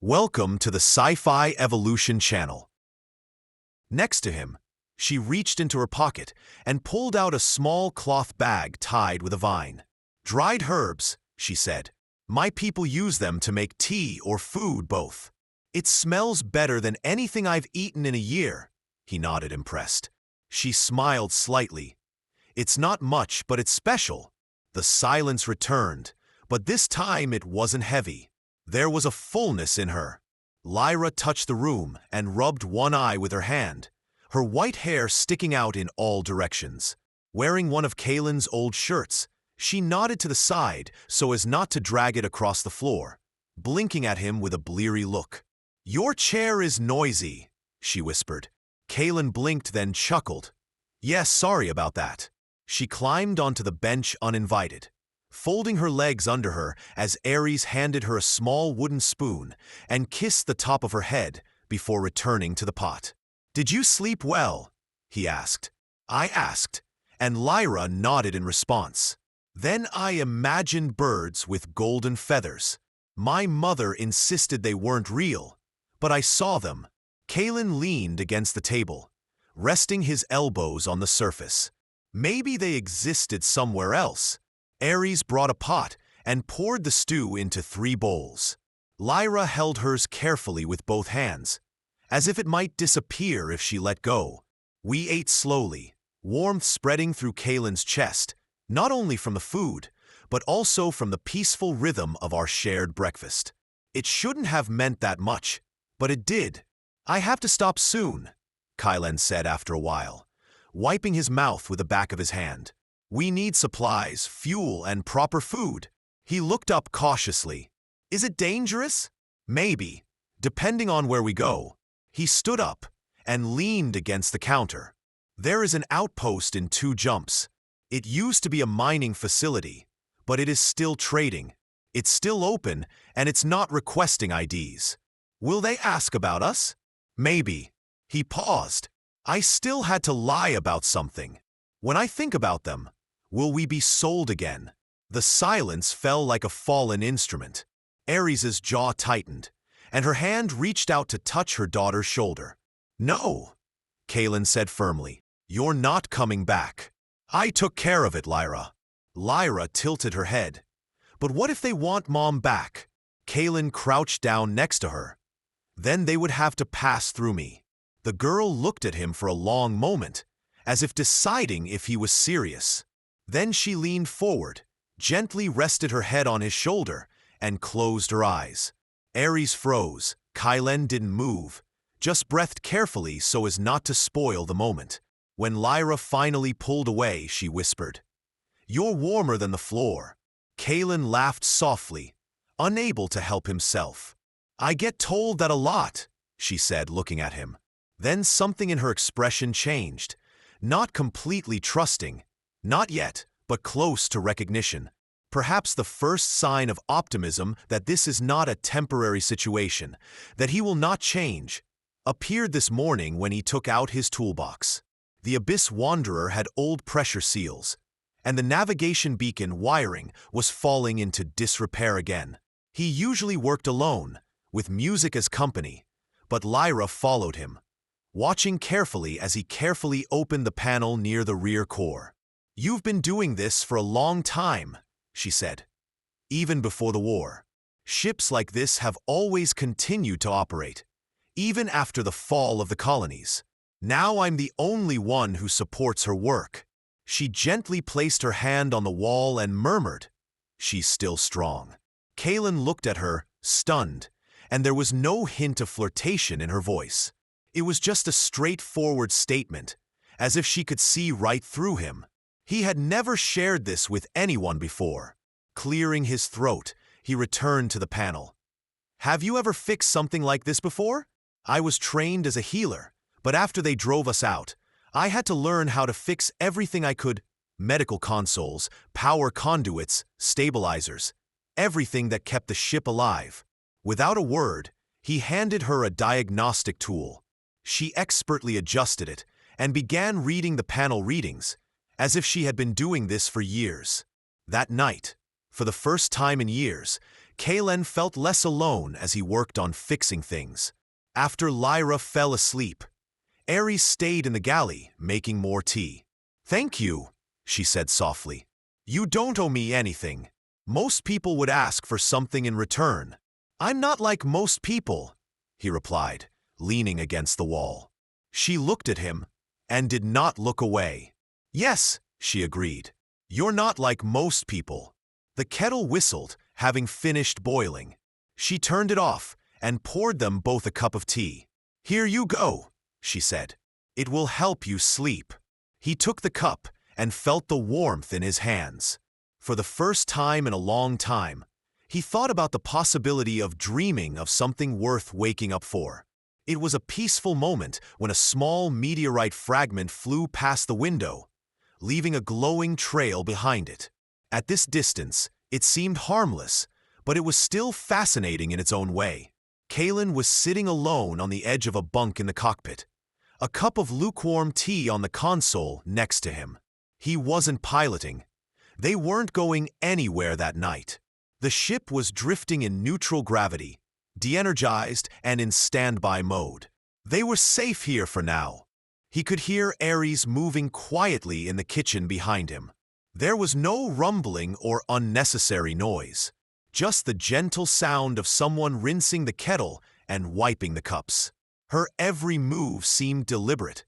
Welcome to the Sci-Fi Evolution channel. Next to him, she reached into her pocket and pulled out a small cloth bag tied with a vine. "Dried herbs," she said. "My people use them to make tea or food both. It smells better than anything I've eaten in a year." He nodded, impressed. She smiled slightly. "It's not much, but it's special." The silence returned, but this time it wasn't heavy. There was a fullness in her. Lyra touched the room and rubbed one eye with her hand, her white hair sticking out in all directions. Wearing one of Kaylin's old shirts, she nodded to the side so as not to drag it across the floor, blinking at him with a bleary look. "Your chair is noisy," she whispered. Kaylin blinked, then chuckled. "Yes, sorry about that." She climbed onto the bench uninvited, folding her legs under her as Ares handed her a small wooden spoon and kissed the top of her head before returning to the pot. "Did you sleep well?" he asked. "I asked," and Lyra nodded in response. "Then I imagined birds with golden feathers. My mother insisted they weren't real, but I saw them." Kaylin leaned against the table, resting his elbows on the surface. Maybe they existed somewhere else. Ares brought a pot and poured the stew into 3 bowls. Lyra held hers carefully with both hands, as if it might disappear if she let go. We ate slowly, warmth spreading through Kaylin's chest, not only from the food, but also from the peaceful rhythm of our shared breakfast. It shouldn't have meant that much, but it did. "I have to stop soon," Kylan said after a while, wiping his mouth with the back of his hand. "We need supplies, fuel, and proper food." He looked up cautiously. "Is it dangerous?" "Maybe, depending on where we go." He stood up and leaned against the counter. "There is an outpost in 2 jumps. It used to be a mining facility, but it is still trading. It's still open, and it's not requesting IDs. Will they ask about us?" "Maybe." He paused. "I still had to lie about something. When I think about them, will we be sold again?" The silence fell like a fallen instrument. Ares's jaw tightened, and her hand reached out to touch her daughter's shoulder. "No," Kaylin said firmly. "You're not coming back." "I took care of it, Lyra." Lyra tilted her head. "But what if they want Mom back?" Kaylin crouched down next to her. "Then they would have to pass through me." The girl looked at him for a long moment, as if deciding if he was serious. Then she leaned forward, gently rested her head on his shoulder, and closed her eyes. Ares froze. Kylen didn't move, just breathed carefully so as not to spoil the moment. When Lyra finally pulled away, she whispered, "You're warmer than the floor." Kaylin laughed softly, unable to help himself. "I get told that a lot," she said, looking at him. Then something in her expression changed, not completely trusting, not yet, but close to recognition. Perhaps the first sign of optimism that this is not a temporary situation, that he will not change, appeared this morning when he took out his toolbox. The Abyss Wanderer had old pressure seals, and the navigation beacon wiring was falling into disrepair again. He usually worked alone, with music as company, but Lyra followed him, watching carefully as he carefully opened the panel near the rear core. "You've been doing this for a long time," she said. "Even before the war. Ships like this have always continued to operate, even after the fall of the colonies. Now I'm the only one who supports her work." She gently placed her hand on the wall and murmured, "She's still strong." Kaylin looked at her, stunned, and there was no hint of flirtation in her voice. It was just a straightforward statement, as if she could see right through him. He had never shared this with anyone before. Clearing his throat, he returned to the panel. "Have you ever fixed something like this before?" "I was trained as a healer, but after they drove us out, I had to learn how to fix everything I could. Medical consoles, power conduits, stabilizers, everything that kept the ship alive." Without a word, he handed her a diagnostic tool. She expertly adjusted it and began reading the panel readings, as if she had been doing this for years. That night, for the first time in years, Kalen felt less alone as he worked on fixing things. After Lyra fell asleep, Aries stayed in the galley, making more tea. "Thank you," she said softly. "You don't owe me anything. Most people would ask for something in return." "I'm not like most people," he replied, leaning against the wall. She looked at him and did not look away. "Yes," she agreed. "You're not like most people." The kettle whistled, having finished boiling. She turned it off and poured them both a cup of tea. "Here you go," she said. "It will help you sleep." He took the cup and felt the warmth in his hands. For the first time in a long time, he thought about the possibility of dreaming of something worth waking up for. It was a peaceful moment when a small meteorite fragment flew past the window, leaving a glowing trail behind it. At this distance, it seemed harmless, but it was still fascinating in its own way. Kalen was sitting alone on the edge of a bunk in the cockpit, a cup of lukewarm tea on the console next to him. He wasn't piloting. They weren't going anywhere that night. The ship was drifting in neutral gravity, de-energized and in standby mode. They were safe here for now. He could hear Aries moving quietly in the kitchen behind him. There was no rumbling or unnecessary noise, just the gentle sound of someone rinsing the kettle and wiping the cups. Her every move seemed deliberate,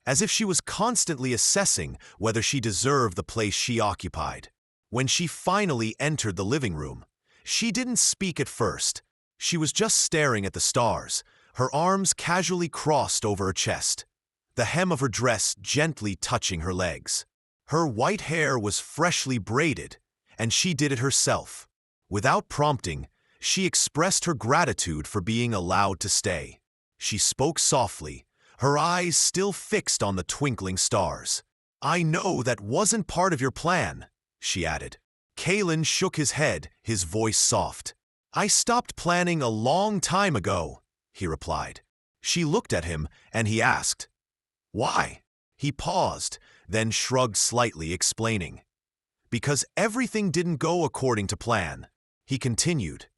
as if she was constantly assessing whether she deserved the place she occupied. When she finally entered the living room, she didn't speak at first. She was just staring at the stars, her arms casually crossed over her chest, the hem of her dress gently touching her legs. Her white hair was freshly braided, and she did it herself. Without prompting, she expressed her gratitude for being allowed to stay. She spoke softly, her eyes still fixed on the twinkling stars. "I know that wasn't part of your plan," she added. Kalen shook his head, his voice soft. "I stopped planning a long time ago," he replied. She looked at him, and he asked, "Why?" He paused, then shrugged slightly, explaining, "Because everything didn't go according to plan." He continued,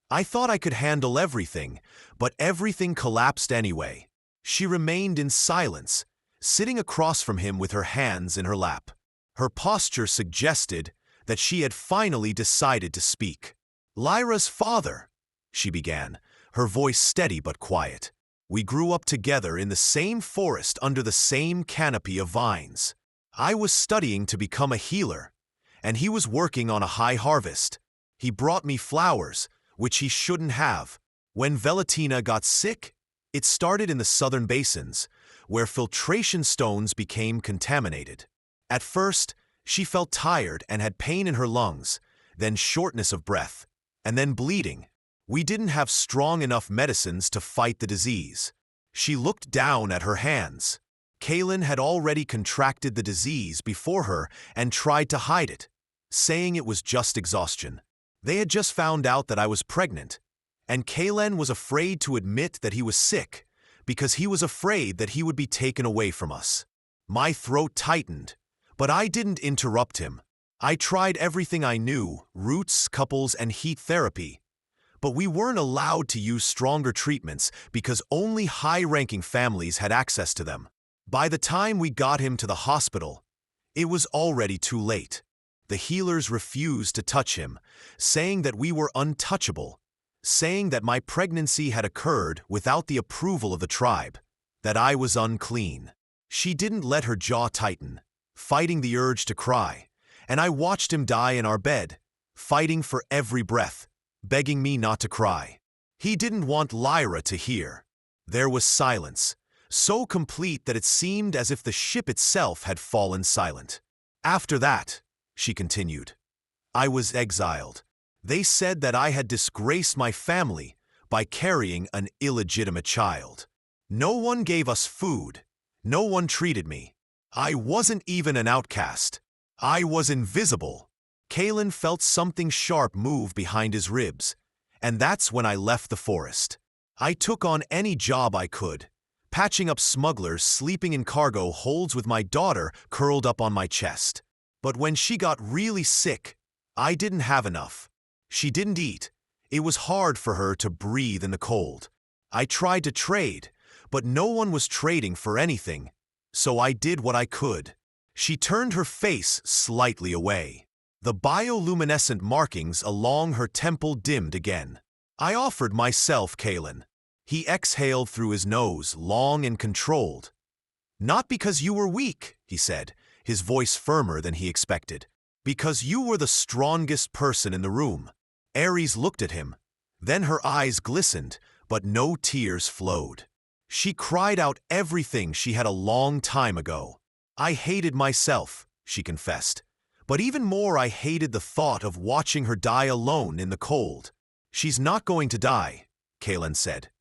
"I thought I could handle everything, but everything collapsed anyway." She remained in silence, sitting across from him with her hands in her lap. Her posture suggested that she had finally decided to speak. "Lyra's father," she began, her voice steady but quiet. "We grew up together in the same forest under the same canopy of vines. I was studying to become a healer, and he was working on a high harvest. He brought me flowers, which he shouldn't have. When Velutina got sick, it started in the southern basins, where filtration stones became contaminated. At first, she felt tired and had pain in her lungs, then shortness of breath, and then bleeding. We didn't have strong enough medicines to fight the disease." She looked down at her hands. Kalen had already contracted the disease before her and tried to hide it, saying it was just exhaustion. They had just found out that I was pregnant, and Kalen was afraid to admit that he was sick because he was afraid that he would be taken away from us. My throat tightened, but I didn't interrupt him. I tried everything I knew, roots, couples, and heat therapy, but we weren't allowed to use stronger treatments because only high-ranking families had access to them. By the time we got him to the hospital, it was already too late. The healers refused to touch him, saying that we were untouchable, saying that my pregnancy had occurred without the approval of the tribe, that I was unclean. She didn't let her jaw tighten, fighting the urge to cry, and I watched him die in our bed, fighting for every breath, begging me not to cry. He didn't want Lyra to hear. There was silence, so complete that it seemed as if the ship itself had fallen silent. "After that," she continued, "I was exiled. They said that I had disgraced my family by carrying an illegitimate child. No one gave us food. No one treated me. I wasn't even an outcast. I was invisible." Kalen felt something sharp move behind his ribs, and that's when I left the forest. I took on any job I could, patching up smugglers sleeping in cargo holds with my daughter curled up on my chest. But when she got really sick, I didn't have enough. She didn't eat, It was hard for her to breathe in the cold. I tried to trade, but no one was trading for anything, so I did what I could. She turned her face slightly away. The bioluminescent markings along her temple dimmed again. I offered myself Kalen. He exhaled through his nose, long and controlled. Not because you were weak, he said, his voice firmer than he expected. Because you were the strongest person in the room. Ares looked at him. Then her eyes glistened, but no tears flowed. She cried out everything she had a long time ago. I hated myself, she confessed. But even more I hated the thought of watching her die alone in the cold. She's not going to die, Kalen said.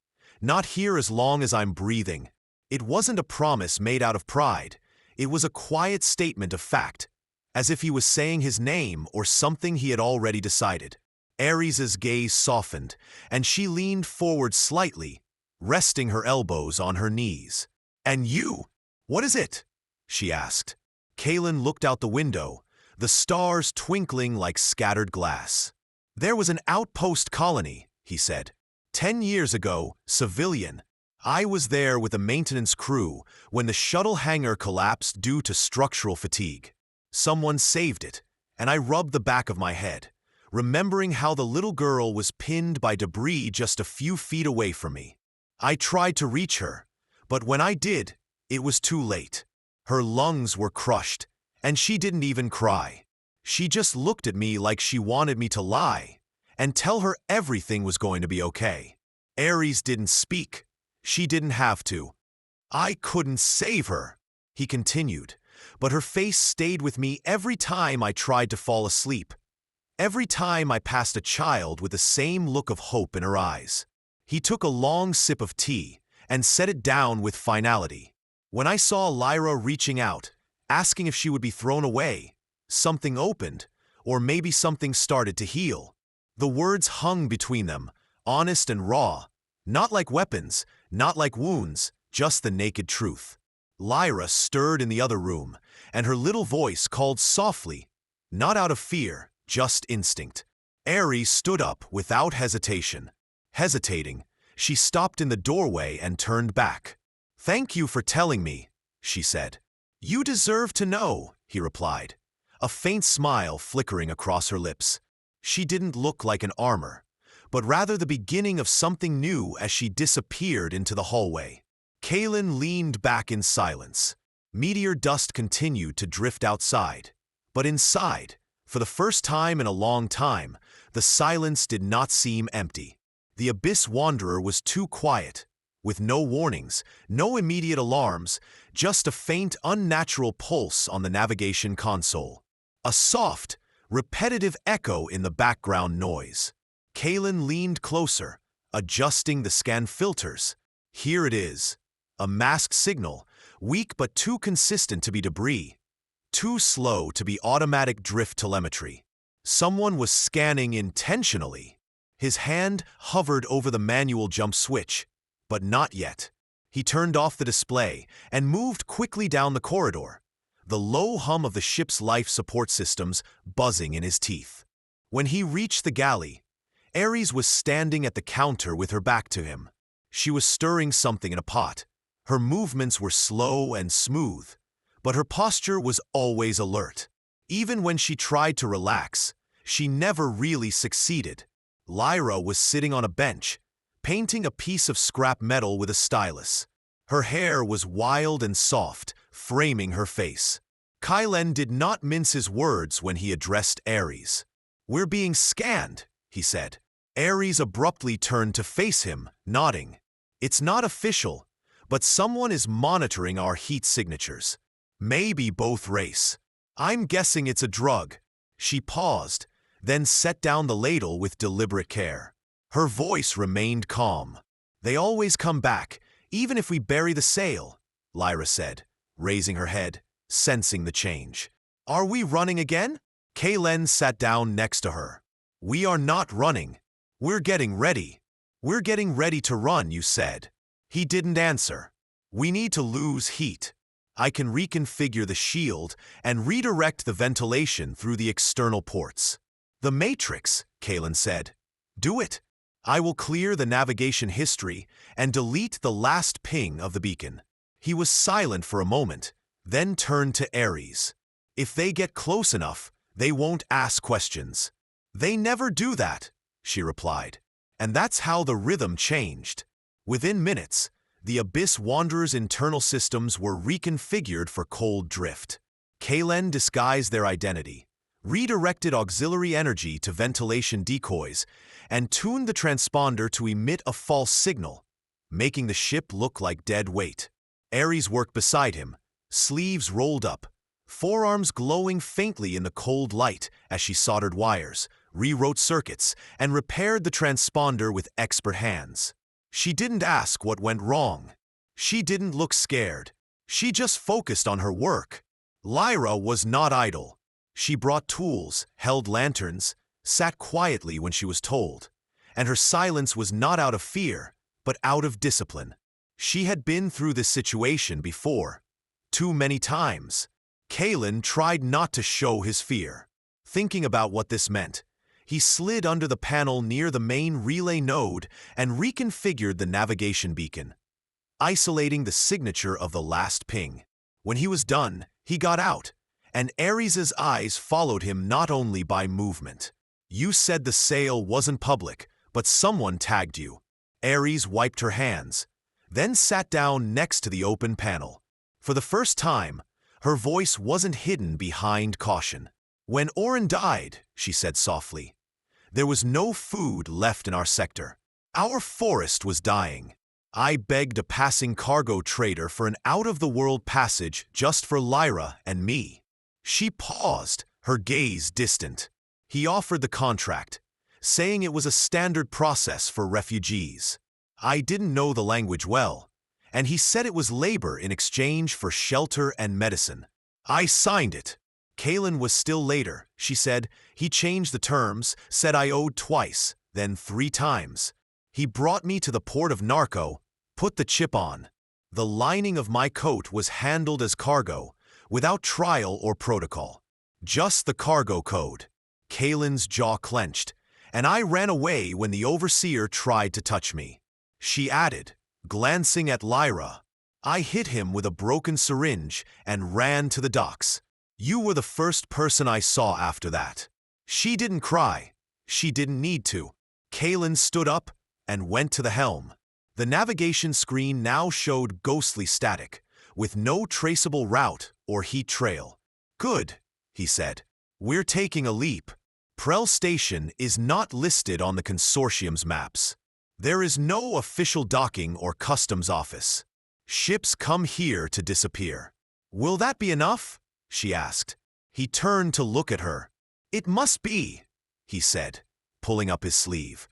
Not here as long as I'm breathing. It wasn't a promise made out of pride. It was a quiet statement of fact, as if he was saying his name or something he had already decided. Ares's gaze softened, and she leaned forward slightly, resting her elbows on her knees. And you? What is it? She asked. Kalen looked out the window, the stars twinkling like scattered glass. There was an outpost colony, he said. 10 years ago, civilian. I was there with a maintenance crew when the shuttle hangar collapsed due to structural fatigue. Someone saved it, and I rubbed the back of my head, remembering how the little girl was pinned by debris just a few feet away from me. I tried to reach her, but when I did, it was too late. Her lungs were crushed, and she didn't even cry. She just looked at me like she wanted me to lie and tell her everything was going to be okay. Ares didn't speak. She didn't have to. I couldn't save her, he continued, but her face stayed with me every time I tried to fall asleep. Every time I passed a child with the same look of hope in her eyes. He took a long sip of tea and set it down with finality. When I saw Lyra reaching out, asking if she would be thrown away, something opened, or maybe something started to heal. The words hung between them, honest and raw, not like weapons, not like wounds, just the naked truth. Lyra stirred in the other room, and her little voice called softly, not out of fear, just instinct. Ares stood up without hesitation. Hesitating, she stopped in the doorway and turned back. "Thank you for telling me," she said. "You deserve to know," he replied, a faint smile flickering across her lips. She didn't look like an armor, but rather the beginning of something new as she disappeared into the hallway. Kalen leaned back in silence. Meteor dust continued to drift outside. But inside, for the first time in a long time, the silence did not seem empty. The Abyss Wanderer was too quiet, with no warnings, no immediate alarms, just a faint, unnatural pulse on the navigation console. A soft, repetitive echo in the background noise. Kalen leaned closer, adjusting the scan filters. Here it is. A masked signal, weak but too consistent to be debris. Too slow to be automatic drift telemetry. Someone was scanning intentionally. His hand hovered over the manual jump switch, but not yet. He turned off the display and moved quickly down the corridor, the low hum of the ship's life support systems buzzing in his teeth. When he reached the galley, Ares was standing at the counter with her back to him. She was stirring something in a pot. Her movements were slow and smooth, but her posture was always alert. Even when she tried to relax, she never really succeeded. Lyra was sitting on a bench, painting a piece of scrap metal with a stylus. Her hair was wild and soft, framing her face. Kalen did not mince his words when he addressed Ares. "We're being scanned," he said. Ares abruptly turned to face him, nodding. "It's not official, but someone is monitoring our heat signatures. Maybe both race. I'm guessing it's a drug." She paused, then set down the ladle with deliberate care. Her voice remained calm. "They always come back, even if we bury the sail," Lyra said, raising her head, sensing the change. "Are we running again?" Kalen sat down next to her. "We are not running. We're getting ready." "We're getting ready to run, you said." He didn't answer. "We need to lose heat. I can reconfigure the shield and redirect the ventilation through the external ports." "The Matrix," Kalen said. Do it. I will clear the navigation history and delete the last ping of the beacon. He was silent for a moment, then turned to Ares. If they get close enough, they won't ask questions. They never do that, she replied. And that's how the rhythm changed. Within minutes, the Abyss Wanderers' internal systems were reconfigured for cold drift. Kalen disguised their identity, redirected auxiliary energy to ventilation decoys, and tuned the transponder to emit a false signal, making the ship look like dead weight. Ares worked beside him, sleeves rolled up, forearms glowing faintly in the cold light as she soldered wires, rewrote circuits, and repaired the transponder with expert hands. She didn't ask what went wrong. She didn't look scared. She just focused on her work. Lyra was not idle. She brought tools, held lanterns, sat quietly when she was told, and her silence was not out of fear, but out of discipline. She had been through this situation before, too many times. Kalen tried not to show his fear. Thinking about what this meant, he slid under the panel near the main relay node and reconfigured the navigation beacon, isolating the signature of the last ping. When he was done, he got out, and Ares's eyes followed him not only by movement. You said the sale wasn't public, but someone tagged you. Ares wiped her hands, then sat down next to the open panel. For the first time, her voice wasn't hidden behind caution. When Oren died, she said softly, there was no food left in our sector. Our forest was dying. I begged a passing cargo trader for an out-of-the-world passage just for Lyra and me. She paused, her gaze distant. He offered the contract, saying it was a standard process for refugees. I didn't know the language well, and he said it was labor in exchange for shelter and medicine. I signed it. Kalen was still later, she said. He changed the terms, said I owed twice, then 3 times. He brought me to the port of Narco, put the chip on. The lining of my coat was handled as cargo, without trial or protocol. Just the cargo code. Kalen's jaw clenched, and I ran away when the overseer tried to touch me. She added, glancing at Lyra, I hit him with a broken syringe and ran to the docks. You were the first person I saw after that. She didn't cry. She didn't need to. Kalen stood up and went to the helm. The navigation screen now showed ghostly static, with no traceable route or heat trail. Good, he said. We're taking a leap. Prel Station is not listed on the consortium's maps. There is no official docking or customs office. Ships come here to disappear. Will that be enough? She asked. He turned to look at her. It must be, he said, pulling up his sleeve.